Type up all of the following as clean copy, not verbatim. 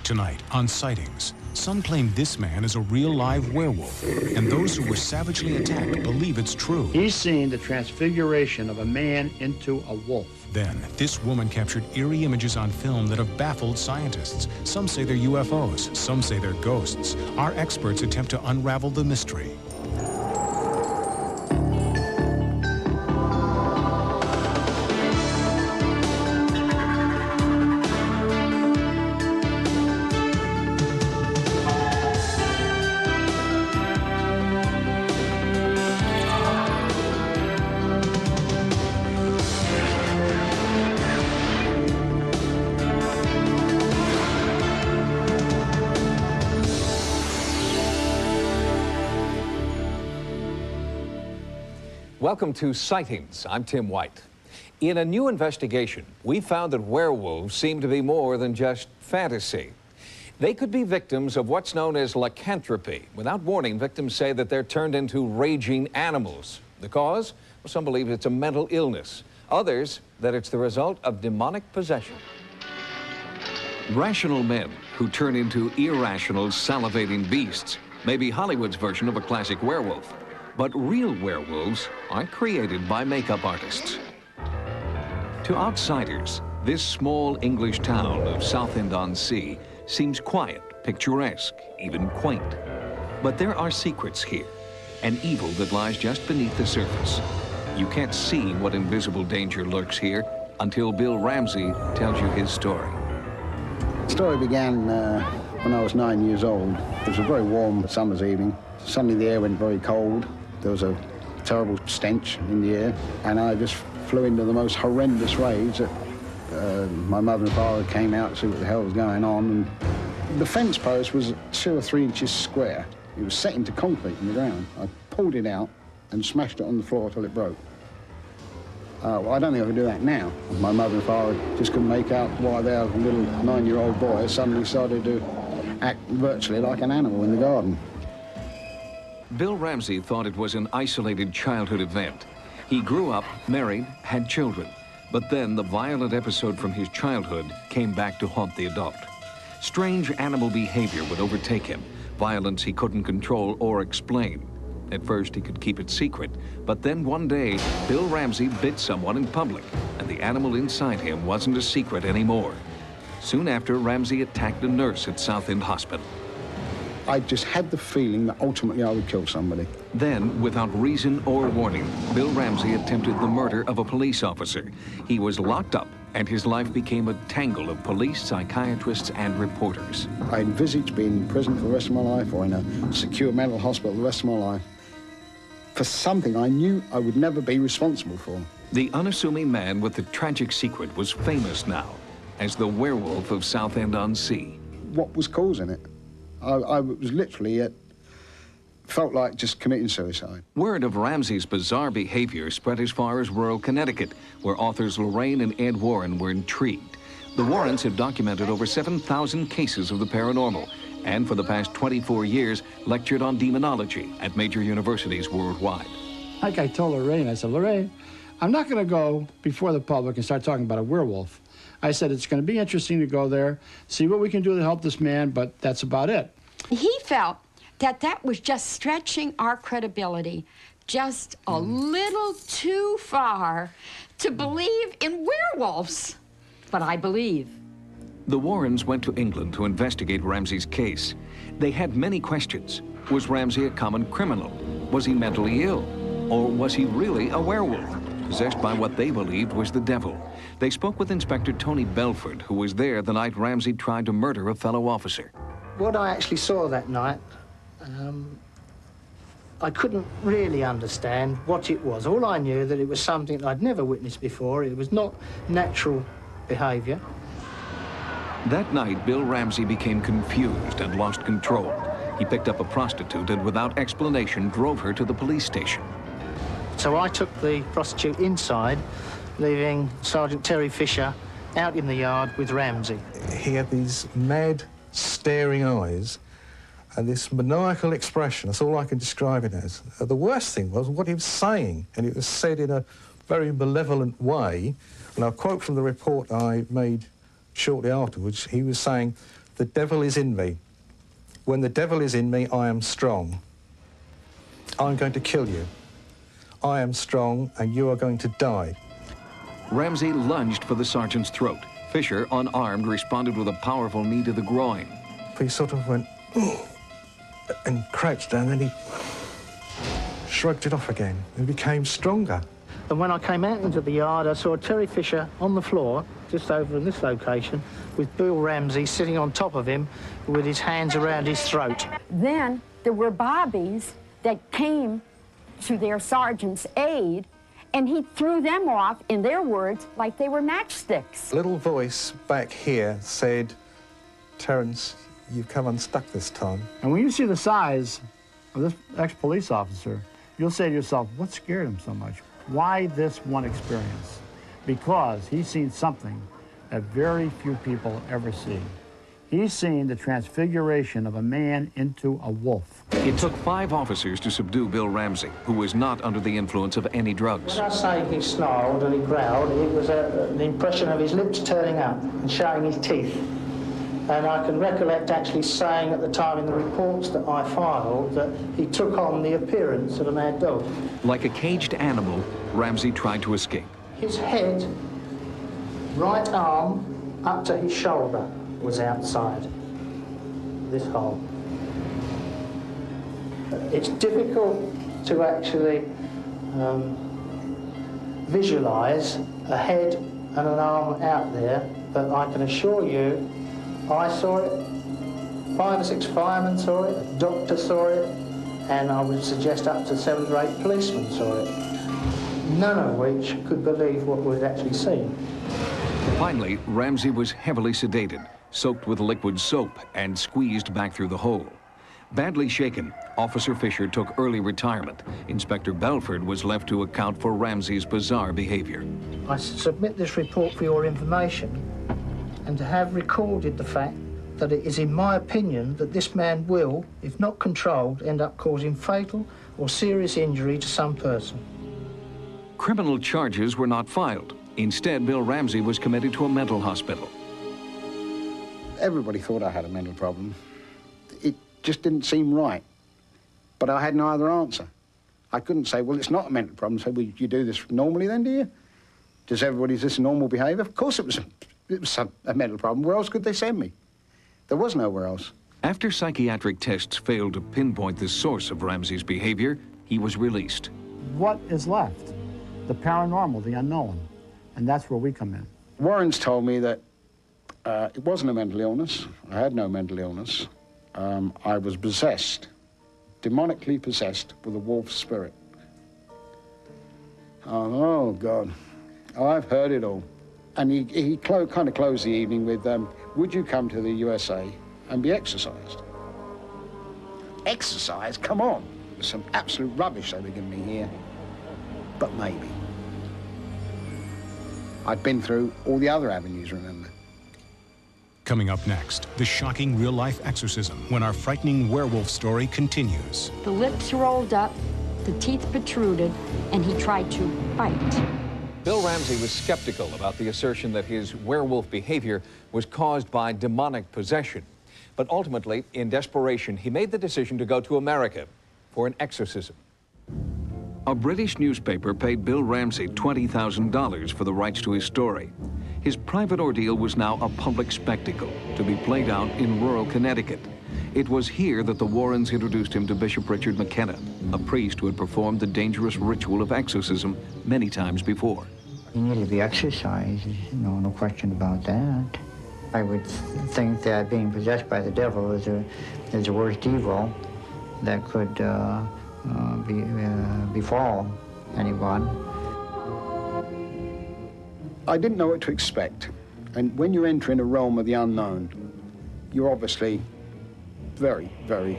Tonight on Sightings, some claim this man is a real live werewolf, and those who were savagely attacked believe it's true. He's seen the transfiguration of a man into a wolf. Then, this woman captured eerie images on film that have baffled scientists. Some say they're UFOs, some say they're ghosts. Our experts attempt to unravel the mystery. Welcome to Sightings. I'm Tim White. In a new investigation, we found that werewolves seem to be more than just fantasy. They could be victims of what's known as lycanthropy. Without warning, victims say that they're turned into raging animals. The cause? Well, some believe it's a mental illness. Others, that it's the result of demonic possession. Rational men who turn into irrational, salivating beasts may be Hollywood's version of a classic werewolf. But real werewolves aren't created by makeup artists. To outsiders, this small English town of Southend-on-Sea seems quiet, picturesque, even quaint. But there are secrets here, an evil that lies just beneath the surface. You can't see what invisible danger lurks here until Bill Ramsey tells you his story. The story began when I was 9 years old. It was a very warm summer's evening. Suddenly the air went very cold. There was a terrible stench in the air, and I just flew into the most horrendous rage that my mother and father came out to see what the hell was going on. And the fence post was 2 or 3 inches square. It was set into concrete in the ground. I pulled it out and smashed it on the floor till it broke. Well, I don't think I could do that now. My mother and father just couldn't make out why their little 9-year-old boy suddenly started to act virtually like an animal in the garden. Bill Ramsey thought it was an isolated childhood event. He grew up, married, had children. But then the violent episode from his childhood came back to haunt the adult. Strange animal behavior would overtake him, violence he couldn't control or explain. At first, he could keep it secret, but then one day, Bill Ramsey bit someone in public, and the animal inside him wasn't a secret anymore. Soon after, Ramsey attacked a nurse at Southend Hospital. I just had the feeling that ultimately I would kill somebody. Then, without reason or warning, Bill Ramsey attempted the murder of a police officer. He was locked up, and his life became a tangle of police, psychiatrists, and reporters. I envisaged being in prison for the rest of my life or in a secure mental hospital the rest of my life for something I knew I would never be responsible for. The unassuming man with the tragic secret was famous now as the werewolf of Southend-on-Sea. What was causing it? I was literally, felt like just committing suicide. Word of Ramsey's bizarre behavior spread as far as rural Connecticut, where authors Lorraine and Ed Warren were intrigued. The Warrens have documented over 7,000 cases of the paranormal, and for the past 24 years, lectured on demonology at major universities worldwide. Like I told Lorraine, I said, Lorraine, I'm not going to go before the public and start talking about a werewolf. I said, it's going to be interesting to go there, see what we can do to help this man, but that's about it. He felt that that was just stretching our credibility just a little too far to believe in werewolves. But I believe. The Warrens went to England to investigate Ramsey's case. They had many questions. Was Ramsey a common criminal? Was he mentally ill? Or was he really a werewolf, possessed by what they believed was the devil? They spoke with Inspector Tony Belford, who was there the night Ramsey tried to murder a fellow officer. What I actually saw that night, I couldn't really understand what it was. All I knew that it was something I'd never witnessed before. It was not natural behavior. That night, Bill Ramsey became confused and lost control. He picked up a prostitute and without explanation drove her to the police station. So I took the prostitute inside, leaving Sergeant Terry Fisher out in the yard with Ramsey. He had these mad, staring eyes and this maniacal expression. That's all I can describe it as. The worst thing was what he was saying, and it was said in a very malevolent way. And I'll quote from the report I made shortly afterwards. He was saying, the devil is in me. When the devil is in me, I am strong. I'm going to kill you. I am strong, and you are going to die. Ramsey lunged for the sergeant's throat. Fisher, unarmed, responded with a powerful knee to the groin. He sort of went, "Ugh," and crouched down, and he shrugged it off again and became stronger. And when I came out into the yard, I saw Terry Fisher on the floor, just over in this location, with Bill Ramsey sitting on top of him with his hands around his throat. Then there were bobbies that came to their sergeant's aid, and he threw them off, in their words, like they were matchsticks. A little voice back here said, "Terence, you've come unstuck this time." And when you see the size of this ex-police officer, you'll say to yourself, what scared him so much? Why this one experience? Because he's seen something that very few people ever see. He's seen the transfiguration of a man into a wolf. It took 5 officers to subdue Bill Ramsey, who was not under the influence of any drugs. When I say he snarled and he growled, it was an impression of his lips turning up and showing his teeth. And I can recollect actually saying at the time in the reports that I filed that he took on the appearance of a mad dog. Like a caged animal, Ramsey tried to escape. His head, right arm, up to his shoulder was outside this hole. It's difficult to actually visualise a head and an arm out there, but I can assure you I saw it, 5 or 6 firemen saw it, a doctor saw it, and I would suggest up to 7 or 8 policemen saw it. None of which could believe what we'd actually seen. Finally, Ramsey was heavily sedated, soaked with liquid soap, and squeezed back through the hole. Badly shaken, Officer Fisher took early retirement. Inspector Belford was left to account for Ramsey's bizarre behavior. I submit this report for your information, and to have recorded the fact that it is in my opinion that this man will, if not controlled, end up causing fatal or serious injury to some person. Criminal charges were not filed. Instead, Bill Ramsey was committed to a mental hospital. Everybody thought I had a mental problem. It just didn't seem right. But I had no other answer. I couldn't say, well, it's not a mental problem. So, well, you do this normally then, do you? Does everybody, is this normal behaviour? Of course it was a mental problem. Where else could they send me? There was nowhere else. After psychiatric tests failed to pinpoint the source of Ramsey's behavior, he was released. What is left? The paranormal, the unknown. And that's where we come in. Warren's told me that it wasn't a mental illness. I had no mental illness. I was possessed, demonically possessed with a wolf spirit. Oh, God. Oh, I've heard it all. And he kind of closed the evening with, would you come to the USA and be exercised? Exercise? Come on. There's some absolute rubbish they were giving me here. But maybe. I'd been through all the other avenues, remember? Coming up next, the shocking real-life exorcism when our frightening werewolf story continues. The lips rolled up, the teeth protruded, and he tried to bite. Bill Ramsey was skeptical about the assertion that his werewolf behavior was caused by demonic possession. But ultimately, in desperation, he made the decision to go to America for an exorcism. A British newspaper paid Bill Ramsey $20,000 for the rights to his story. His private ordeal was now a public spectacle to be played out in rural Connecticut. It was here that the Warrens introduced him to Bishop Richard McKenna, a priest who had performed the dangerous ritual of exorcism many times before. He needed to be exorcised, no question about that. I would think that being possessed by the devil is the worst evil that could befall anyone. I didn't know what to expect. And when you're entering a realm of the unknown, you're obviously very, very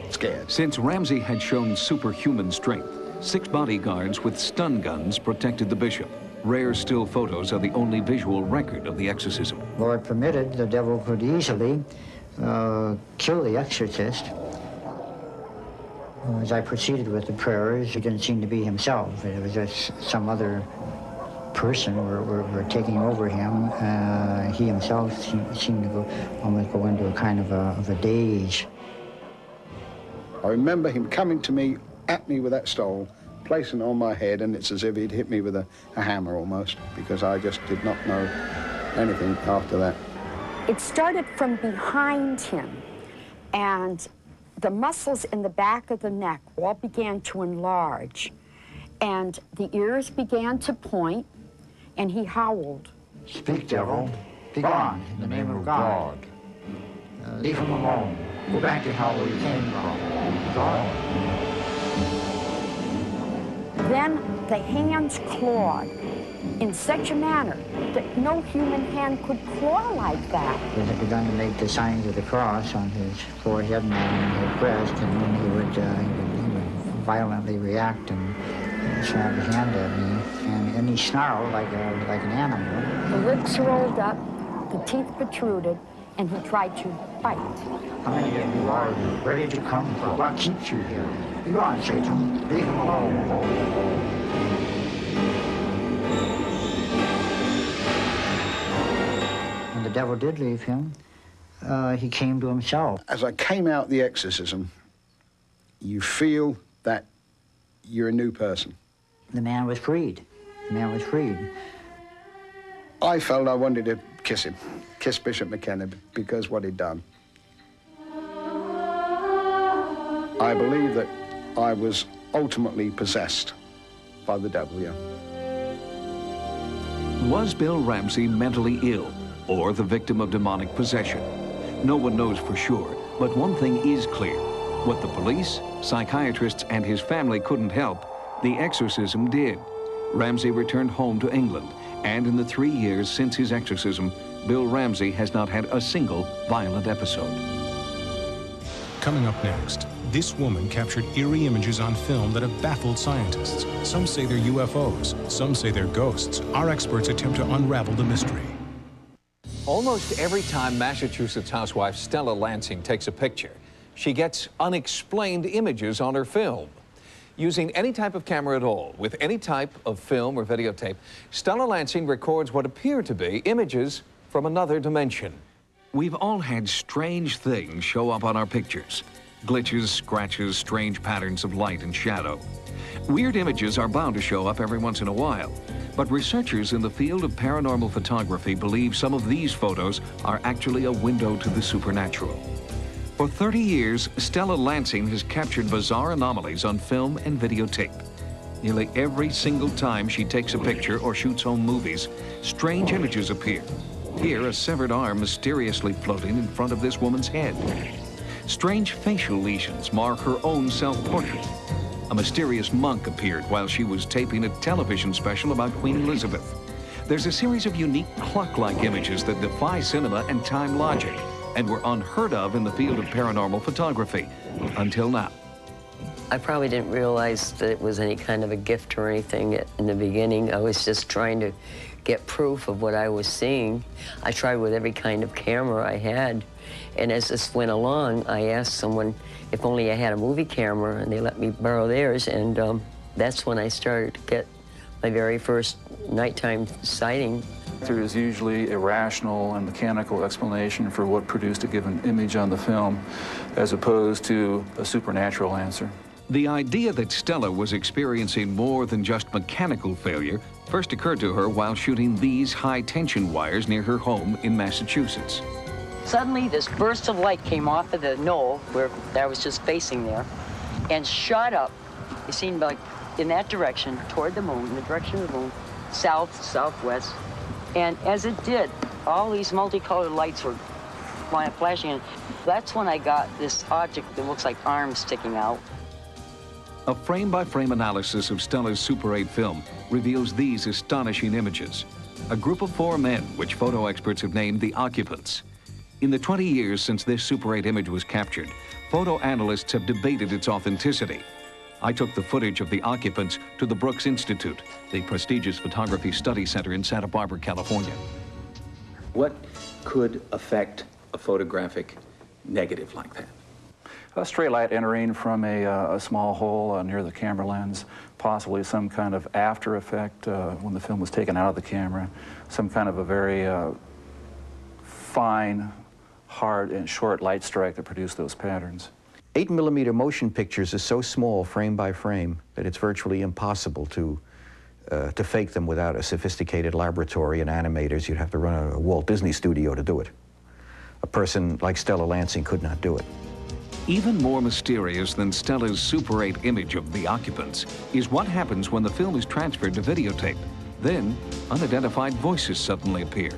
scared. Since Ramsey had shown superhuman strength, 6 bodyguards with stun guns protected the bishop. Rare still photos are the only visual record of the exorcism. Lord permitted, the devil could easily kill the exorcist. As I proceeded with the prayers, it didn't seem to be himself. It was just some other person were taking over him. He himself seemed to almost go into a kind of a daze. I remember him coming to me, at me with that stole, placing it on my head, and it's as if he'd hit me with a hammer almost, because I just did not know anything after that. It started from behind him, and the muscles in the back of the neck all began to enlarge, and the ears began to point, and he howled. Speak, devil. Be gone in the name of God. Leave him alone. Go back to how you came from. God. Then the hands clawed in such a manner that no human hand could claw like that. He had begun to make the signs of the cross on his forehead and on his breast, and then he would violently react and snap his hand at me, and he snarled like an animal. The lips rolled up, the teeth protruded, and he tried to bite. How many of you are you? Where did you come from? What keeps you here? Be gone, Satan. Leave him alone. When the devil did leave him, he came to himself. As I came out the exorcism, you feel that you're a new person. The man was freed. The man was freed. I felt I wanted to kiss him, kiss Bishop McKenna, because what he'd done. I believe that I was ultimately possessed by the devil, yeah. Was Bill Ramsey mentally ill or the victim of demonic possession? No one knows for sure, but one thing is clear. What the police, psychiatrists, and his family couldn't help, the exorcism did. Ramsey returned home to England, and in the 3 years since his exorcism, Bill Ramsey has not had a single violent episode. Coming up next, this woman captured eerie images on film that have baffled scientists. Some say they're UFOs, some say they're ghosts. Our experts attempt to unravel the mystery. Almost every time Massachusetts housewife Stella Lansing takes a picture, she gets unexplained images on her film. Using any type of camera at all, with any type of film or videotape, Stella Lansing records what appear to be images from another dimension. We've all had strange things show up on our pictures. Glitches, scratches, strange patterns of light and shadow. Weird images are bound to show up every once in a while, but researchers in the field of paranormal photography believe some of these photos are actually a window to the supernatural. For 30 years, Stella Lansing has captured bizarre anomalies on film and videotape. Nearly every single time she takes a picture or shoots home movies, strange images appear. Here, a severed arm mysteriously floating in front of this woman's head. Strange facial lesions mark her own self-portrait. A mysterious monk appeared while she was taping a television special about Queen Elizabeth. There's a series of unique clock-like images that defy cinema and time logic, and were unheard of in the field of paranormal photography, until now. I probably didn't realize that it was any kind of a gift or anything in the beginning. I was just trying to get proof of what I was seeing. I tried with every kind of camera I had, and as this went along, I asked someone if only I had a movie camera, and they let me borrow theirs, and that's when I started to get my very first nighttime sighting. There is usually a rational and mechanical explanation for what produced a given image on the film, as opposed to a supernatural answer. The idea that Stella was experiencing more than just mechanical failure first occurred to her while shooting these high-tension wires near her home in Massachusetts. Suddenly, this burst of light came off of the knoll where I was just facing there and shot up. It seemed like in that direction, toward the moon, in the direction of the moon, south, southwest. And as it did, all these multicolored lights were flashing, and that's when I got this object that looks like arms sticking out. A frame-by-frame analysis of Stella's Super 8 film reveals these astonishing images. A group of 4 men, which photo experts have named the occupants. In the 20 years since this Super 8 image was captured, photo analysts have debated its authenticity. I took the footage of the occupants to the Brooks Institute, the prestigious photography study center in Santa Barbara, California. What could affect a photographic negative like that? A stray light entering from a small hole near the camera lens, possibly some kind of after effect when the film was taken out of the camera, some kind of a very fine, hard, and short light strike that produced those patterns. 8mm motion pictures is so small, frame by frame, that it's virtually impossible to fake them without a sophisticated laboratory and animators. You'd have to run a Walt Disney studio to do it. A person like Stella Lansing could not do it. Even more mysterious than Stella's Super 8 image of the occupants is what happens when the film is transferred to videotape. Then, unidentified voices suddenly appear.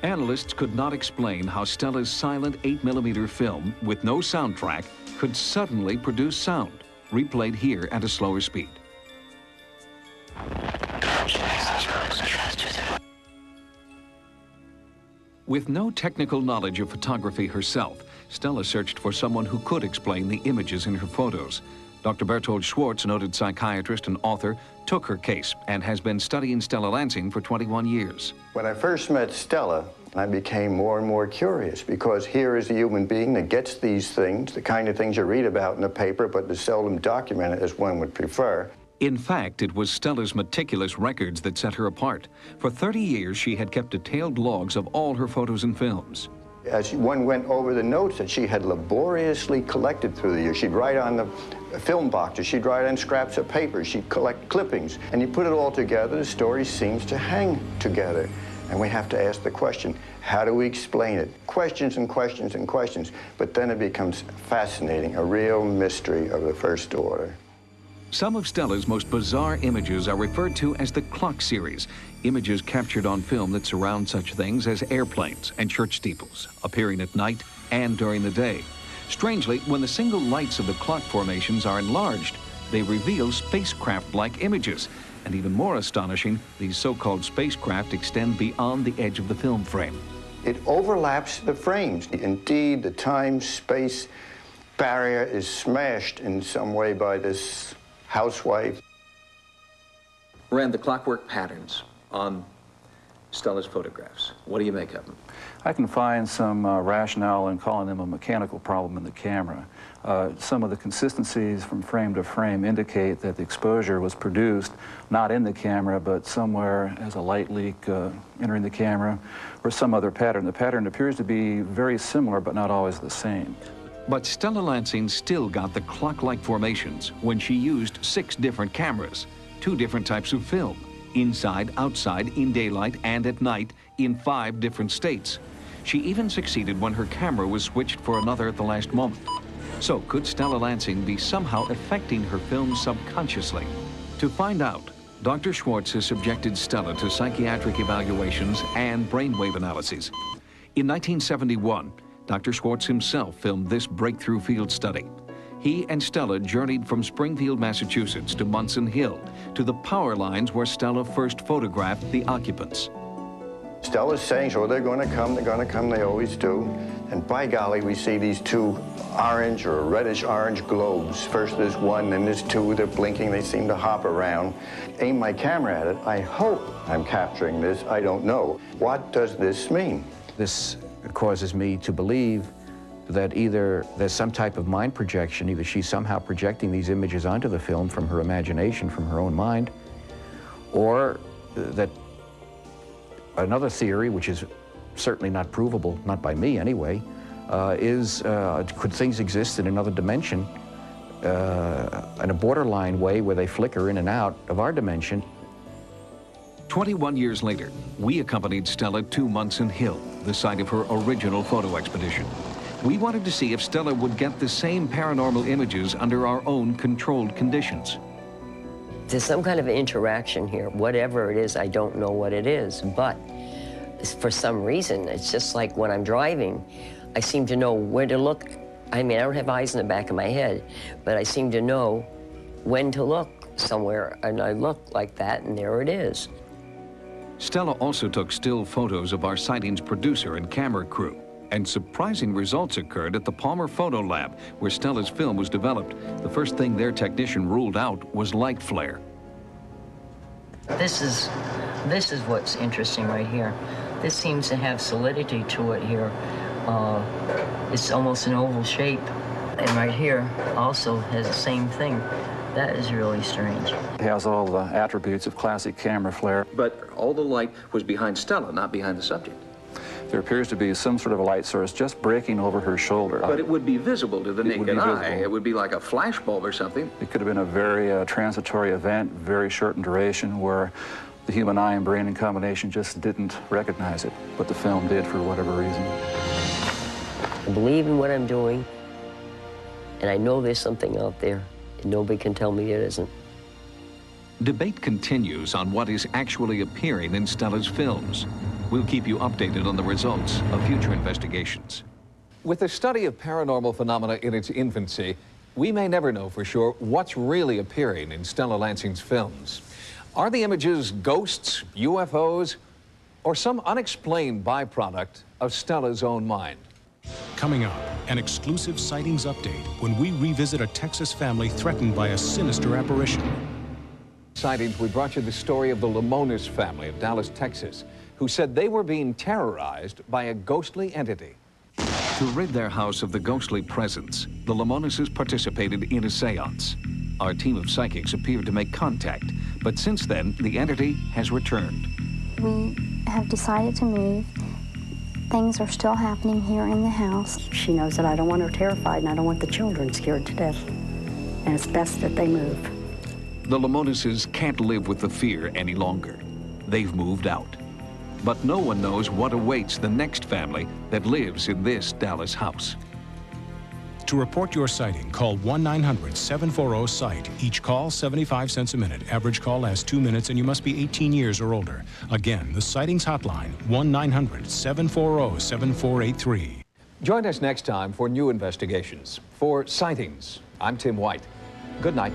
Analysts could not explain how Stella's silent 8mm film with no soundtrack could suddenly produce sound, replayed here at a slower speed. With no technical knowledge of photography herself, Stella searched for someone who could explain the images in her photos. Dr. Bertold Schwartz, noted psychiatrist and author, took her case and has been studying Stella Lansing for 21 years. When I first met Stella, I became more and more curious, because here is a human being that gets these things, the kind of things you read about in the paper, but is seldom documented as one would prefer. In fact, it was Stella's meticulous records that set her apart. For 30 years, she had kept detailed logs of all her photos and films. As one went over the notes that she had laboriously collected through the years, she'd write on the film boxes, she'd write on scraps of paper, she'd collect clippings, and you put it all together, the story seems to hang together. And we have to ask the question, how do we explain it? Questions and questions and questions, but then it becomes fascinating, a real mystery of the first order. Some of Stella's most bizarre images are referred to as the clock series, images captured on film that surround such things as airplanes and church steeples, appearing at night and during the day. Strangely, when the single lights of the clock formations are enlarged, they reveal spacecraft-like images. And even more astonishing, these so-called spacecraft extend beyond the edge of the film frame. It overlaps the frames. Indeed, the time-space barrier is smashed in some way by this housewife. Rand, the clockwork patterns on Stella's photographs, what do you make of them? I can find some rationale in calling them a mechanical problem in the camera. Some of the consistencies from frame to frame indicate that the exposure was produced not in the camera, but somewhere as a light leak entering the camera, or some other pattern. The pattern appears to be very similar, but not always the same. But Stella Lansing still got the clock-like formations when she used 6 different cameras, 2 different types of film, inside, outside, in daylight, and at night, in 5 different states. She even succeeded when her camera was switched for another at the last moment. So could Stella Lansing be somehow affecting her film subconsciously? To find out, Dr. Schwartz has subjected Stella to psychiatric evaluations and brainwave analyses. In 1971, Dr. Schwartz himself filmed this breakthrough field study. He and Stella journeyed from Springfield, Massachusetts to Munson Hill, to the power lines where Stella first photographed the occupants. Stella's saying, oh, they're going to come, they always do. And by golly, we see these 2 orange or reddish-orange globes. First there's 1, then there's 2, they're blinking, they seem to hop around. Aim my camera at it, I hope I'm capturing this, I don't know. What does this mean? This causes me to believe that either there's some type of mind projection, either she's somehow projecting these images onto the film from her imagination, from her own mind, or that another theory, which is certainly not provable, not by me anyway, is could things exist in another dimension, in a borderline way where they flicker in and out of our dimension. 21 years later, we accompanied Stella to Munson Hill, the site of her original photo expedition. We wanted to see if Stella would get the same paranormal images under our own controlled conditions. There's some kind of interaction here. Whatever it is, I don't know what it is, but for some reason, it's just like when I'm driving, I seem to know where to look. I mean, I don't have eyes in the back of my head, but I seem to know when to look somewhere, and I look like that, and there it is. Stella also took still photos of our sighting's producer and camera crew, and surprising results occurred at the Palmer Photo Lab, where Stella's film was developed. The first thing their technician ruled out was light flare. This is what's interesting right here. This seems to have solidity to it here. It's almost an oval shape. And right here also has the same thing. That is really strange. It has all the attributes of classic camera flare. But all the light was behind Stella, not behind the subject. There appears to be some sort of a light source just breaking over her shoulder. But it would be visible to the naked eye. Visible. It would be like a flash bulb or something. It could have been a very transitory event, very short in duration, where the human eye and brain in combination just didn't recognize it, but the film did for whatever reason. I believe in what I'm doing, and I know there's something out there, and nobody can tell me it isn't. Debate continues on what is actually appearing in Stella's films. We'll keep you updated on the results of future investigations. With the study of paranormal phenomena in its infancy, we may never know for sure what's really appearing in Stella Lansing's films. Are the images ghosts, UFOs, or some unexplained byproduct of Stella's own mind? Coming up, an exclusive sightings update when we revisit a Texas family threatened by a sinister apparition. Sightings, we brought you the story of the Lamonis family of Dallas, Texas, who said they were being terrorized by a ghostly entity. To rid their house of the ghostly presence, the Lamonises participated in a seance. Our team of psychics appeared to make contact, but since then, the entity has returned. We have decided to move. Things are still happening here in the house. She knows that I don't want her terrified and I don't want the children scared to death. And it's best that they move. The Lamonises can't live with the fear any longer. They've moved out. But no one knows what awaits the next family that lives in this Dallas house. To report your sighting, call 1-900-740-SIGHT. Each call, 75 cents a minute. Average call lasts 2 minutes, and you must be 18 years or older. Again, the sightings hotline, 1-900-740-7483. Join us next time for new investigations. For Sightings, I'm Tim White. Good night.